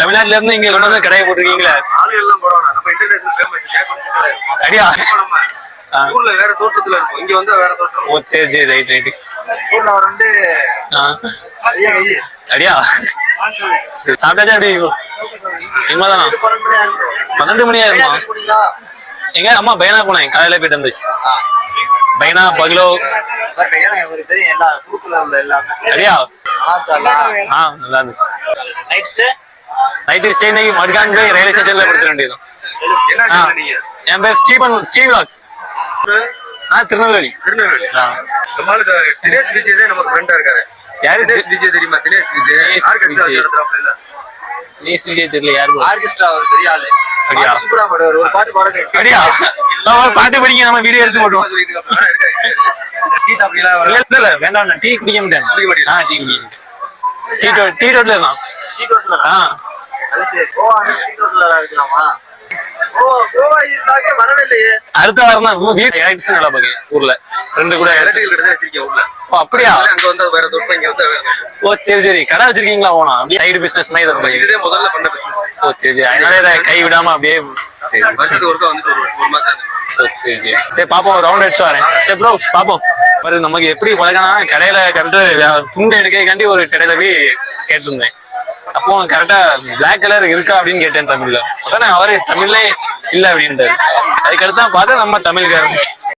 தமிழ்நாட்டுல இருந்து இங்க கொண்டு வந்து கடையை போட்டிருக்கீங்களா? அடியா ஊர்ல வேற தோட்டத்துல இருக்கும், இங்க வந்து வேற தோட்டம். ஓ சரி சரி ரைட் ரைட். ஊர்ல அவர் வந்து அடியா சாப்பிட்டாச்சா? அப்படி இனிமேதானா? 12 மணி ஆயிருமா? எங்க அம்மா பையனா போனேன், காலையில போயிட்டு வந்துச்சு. பையனா பகலோ தெரியும் எல்லா குரூப்ல உள்ள எல்லாமே. அடியா நல்லா இருந்துச்சு. நைட்டு ஸ்டே இன்னைக்கு மட்கான் போய் ரயில்வே ஸ்டேஷன்ல படுத்த வேண்டியது. என் பேர் ஸ்ரீவிலாக்ஸ். நான் திருநெல்வேலி. தினேஷ் விஜய் தான் நமக்கு ஃப்ரெண்டா இருக்காரு. யாரு? தினேஷ் விஜய் தெரியுமா? தினேஷ் விஜய் ஆர்கெஸ்ட்ரா நடத்துறாப்ல. தினேஷ் விஜய் தெரியல யாரு? ஆர்கெஸ்ட்ரா அவர் தெரியாது. அடியா சூப்பரா பாடுவார், ஒரு பாட்டு பாட சொல்லுங்க. அடியா பாட்டு படிங்க, நம்ம வீடியோ எடுத்து போடுவோம். டீ சாப்பிடலாம்? இல்ல வேண்டாம், டீ குடிக்க மாட்டேன். டீ குடிக்க டீ டோட்ல தான். டீ டோட்ல? அது சரி. அந்த டீ டோட்ல இருக்கலாமா? அடுத்த வாரம் தான் வீட்டு எலக்ட்ரிஷன் வேலை பார்க்கேன் ஊர்ல. ரெண்டு கூட எலக்ட்ரிக்கல் கடை வச்சிருக்கேன் ஊர்ல. ஓ அப்படியா? அங்க வந்து வேற தோட்டம், இங்க வந்து ஓ சரி சரி. கடை வச்சிருக்கீங்களா? ஓனா சைடு பிசினஸ் மாதிரி தான். இதுவே முதல்ல பண்ண பிசினஸ். ஓ சரி சரி. அதனால இதை கை விடாம அப்படியே வருஷத்துக்கு ஒருக்கா வந்துட்டு ஒரு மாசம். சரி சரி சரி. பாப்போம், ரவுண்ட் அடிச்சு வரேன். சரி ப்ரோ பாப்போம். நமக்கு எப்படி பழகனா, கடையில கரெக்டா துண்டு எடுக்காண்டி ஒரு கடையில போய் கேட்டிருந்தேன். அப்போ கரெக்டா பிளாக் கலர் இருக்கா அப்படின்னு கேட்டேன் தமிழ்ல. உடனே அவரு தமிழ்ல இல்ல அப்படின்ட்டாரு. அதுக்கடுத்து தான் பார்த்தா நம்ம தமிழ்காரன்.